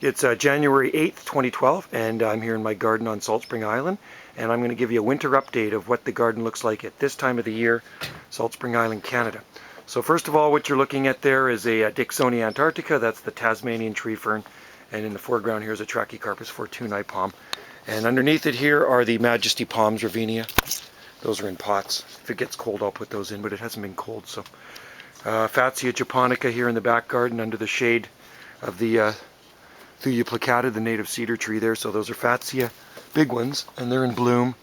It's January 8th, 2012, and I'm here in my garden on Salt Spring Island, and I'm going to give you a winter update of what the garden looks like at this time of the year, Salt Spring Island, Canada. So first of all, what you're looking at there is a Dicksonia antarctica. That's the Tasmanian tree fern, and in the foreground here is a Trachycarpus fortunei palm. And underneath it here are the Majesty palms, Ravinia. Those are in pots. If it gets cold, I'll put those in, but it hasn't been cold. So Fatsia japonica here in the back garden under the shade of the Thuja plicata, the native cedar tree there. So those are Fatsia, big ones, and they're in bloom.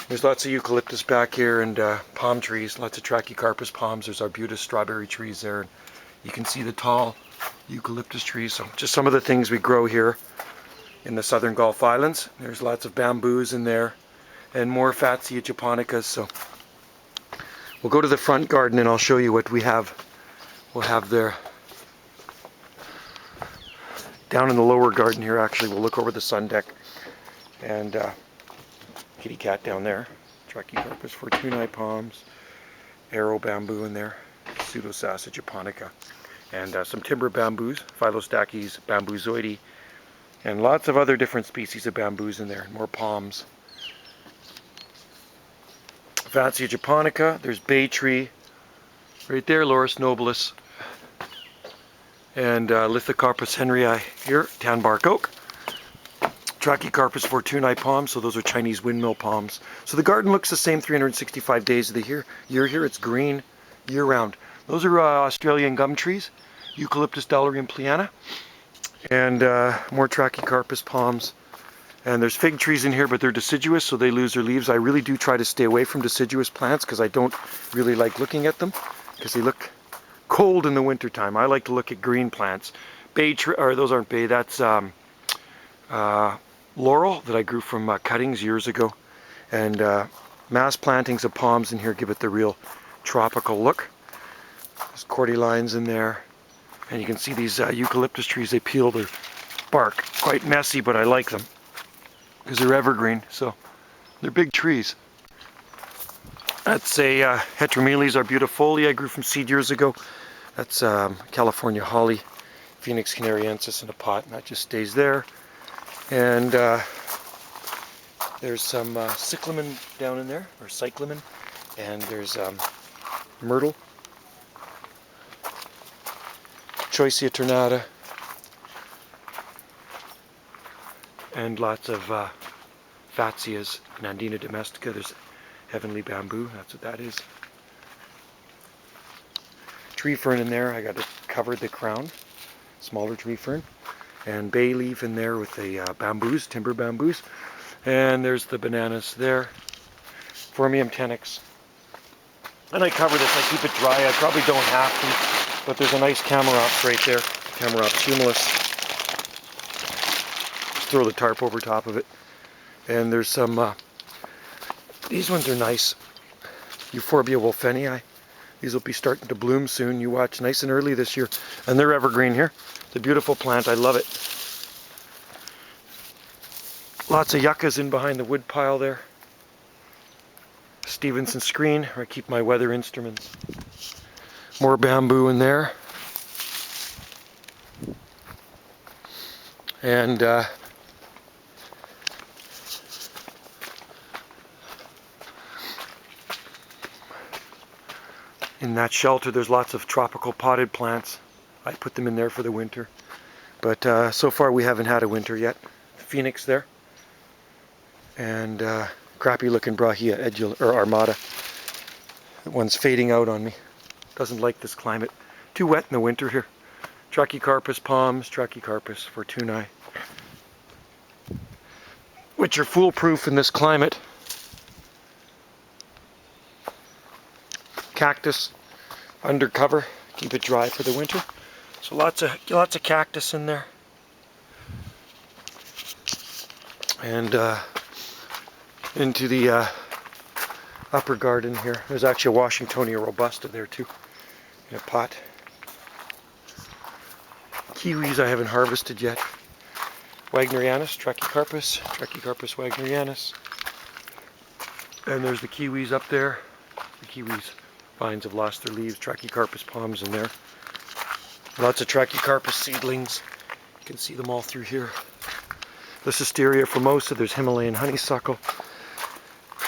There's lots of eucalyptus back here and palm trees, lots of Trachycarpus palms. There's arbutus strawberry trees there. You can see the tall eucalyptus trees. So just some of the things we grow here in the southern Gulf Islands. There's lots of bamboos in there and more Fatsia japonicas. So we'll go to the front garden and I'll show you what we'll have there. Down in the lower garden here, actually, we'll look over the sun deck. And kitty cat down there. Trachycarpus fortunei palms. Arrow bamboo in there. Pseudosassa japonica. And some timber bamboos. Phylostachys bambusoides. And lots of other different species of bamboos in there. More palms. Fatsia japonica. There's bay tree. Right there, Laurus nobilis. And Lithocarpus henryi here, tan bark oak. Trachycarpus fortunei palms, so those are Chinese windmill palms. So the garden looks the same 365 days of the year here. It's green year round. Those are Australian gum trees, Eucalyptus dallerium pliana, and more Trachycarpus palms. And there's fig trees in here, but they're deciduous, so they lose their leaves. I really do try to stay away from deciduous plants because I don't really like looking at them because they look cold in the winter time. I like to look at green plants. Bay tree, or those aren't bay, that's laurel that I grew from cuttings years ago. And mass plantings of palms in here give it the real tropical look. There's cordylines in there. And you can see these eucalyptus trees, they peel their bark. Quite messy, but I like them because they're evergreen, so they're big trees. That's a Heteromeles arbutifolia I grew from seed years ago. That's California holly, Phoenix canariensis in a pot, and that just stays there. And there's some cyclamen down in there, or cyclamen, and there's myrtle, Choicea tornata, and lots of Fatsias, Nandina domestica. There's heavenly bamboo, that's what that is. Tree fern in there, I got to cover the crown, smaller tree fern. And bay leaf in there with the bamboos, timber bamboos. And there's the bananas there. Phormium tenax. And I cover this, I keep it dry. I probably don't have to, but there's a nice Chamaerops right there. Chamaerops humilis. Just throw the tarp over top of it. And there's some, these ones are nice. Euphorbia wolfenii. These will be starting to bloom soon. You watch, nice and early this year. And they're evergreen here. It's a beautiful plant. I love it. Lots of yuccas in behind the wood pile there. Stevenson screen where I keep my weather instruments. More bamboo in there. And in that shelter there's lots of tropical potted plants. I put them in there for the winter. But so far we haven't had a winter yet. Phoenix there. And crappy looking Brahia or Armada. That one's fading out on me. Doesn't like this climate. Too wet in the winter here. Trachycarpus palms, Trachycarpus fortunei, which are foolproof in this climate. Cactus undercover, keep it dry for the winter. So lots of cactus in there. And into the upper garden here. There's actually a Washingtonia robusta there too, in a pot. Kiwis I haven't harvested yet. Wagnerianus, Trachycarpus Wagnerianus. And there's the kiwis up there. The kiwis vines have lost their leaves. Trachycarpus palms in there. Lots of Trachycarpus seedlings You can see them all through here. Lycisteria formosa, there's Himalayan honeysuckle,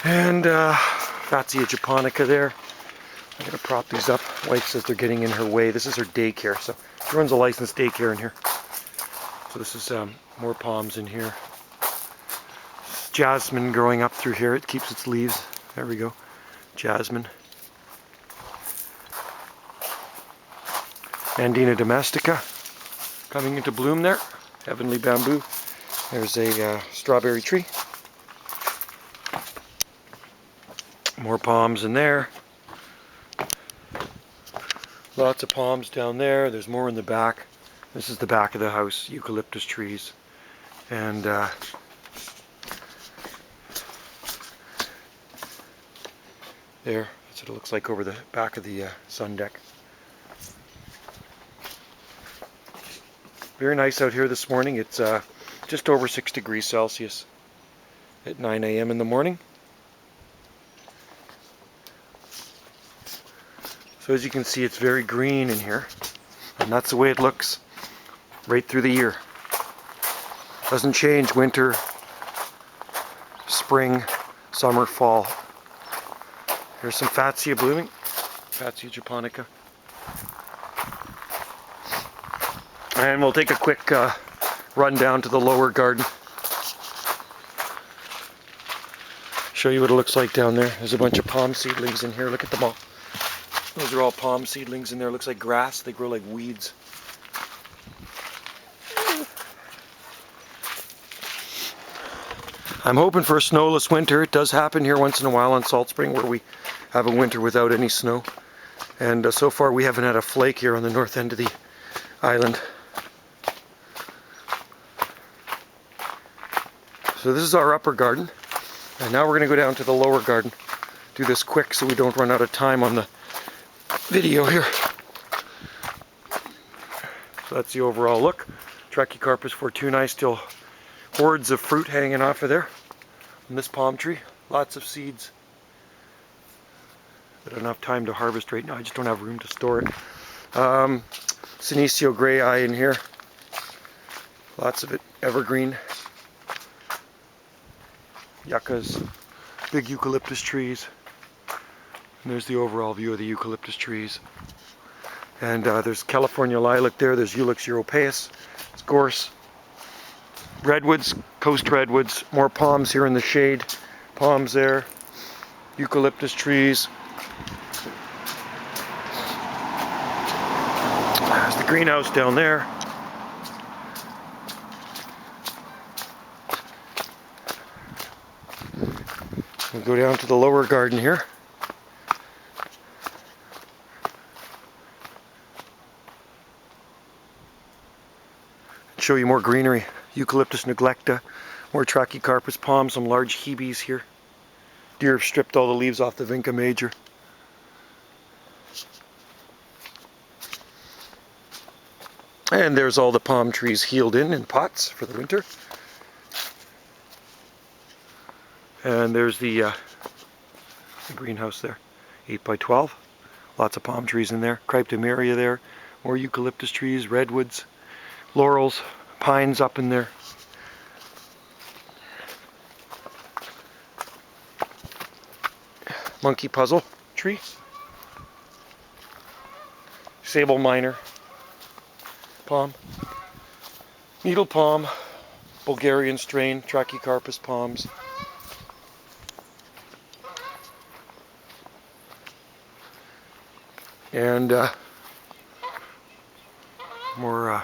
and Fatsia japonica there. I'm going to prop these up. Wife says they're getting in her way. This is her daycare, so she runs a licensed daycare in here. So this is more palms in here. Jasmine growing up through here. It keeps its leaves. There we go. Jasmine. Andina domestica coming into bloom there. Heavenly bamboo. There's a strawberry tree. More palms in there. Lots of palms down there. There's more in the back. This is the back of the house. Eucalyptus trees. And there. That's what it looks like over the back of the sun deck. Very nice out here this morning. It's just over 6 degrees Celsius at 9 a.m. in the morning. So as you can see, it's very green in here, and that's the way it looks right through the year. Doesn't change winter, spring, summer, fall. Here's some Fatsia blooming, Fatsia japonica. And we'll take a quick run down to the lower garden. Show you what it looks like down there. There's a bunch of palm seedlings in here. Look at them all. Those are all palm seedlings in there. It looks like grass. They grow like weeds. I'm hoping for a snowless winter. It does happen here once in a while on Salt Spring where we have a winter without any snow. And so far we haven't had a flake here on the north end of the island. So this is our upper garden. And now we're going to go down to the lower garden. Do this quick so we don't run out of time on the video here. So that's the overall look. Trachycarpus fortunei, still hordes of fruit hanging off of there. And this palm tree, lots of seeds. I don't have time to harvest right now. I just don't have room to store it. Senecio grayi in here. Lots of it evergreen. Yuccas, big eucalyptus trees. And there's the overall view of the eucalyptus trees. And there's California lilac there. There's Ilex europaeus. It's gorse. Redwoods, coast redwoods. More palms here in the shade. Palms there. Eucalyptus trees. There's the greenhouse down there. We'll go down to the lower garden here. Show you more greenery. Eucalyptus neglecta, more Trachycarpus palms, some large hebes here. Deer have stripped all the leaves off the Vinca major. And there's all the palm trees healed in pots for the winter. And there's the greenhouse there, 8 by 12. Lots of palm trees in there. Cryptomeria there, more eucalyptus trees, redwoods, laurels, pines up in there. Monkey puzzle tree. Sable minor palm. Needle palm, Bulgarian strain, Trachycarpus palms. And more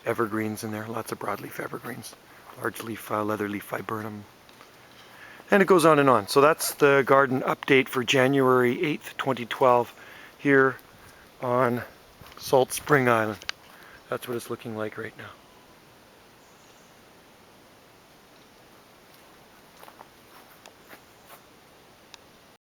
evergreens in there, lots of broadleaf evergreens, large leaf, leatherleaf viburnum, and it goes on and on. So that's the garden update for January 8th, 2012 here on Salt Spring Island. That's what it's looking like right now.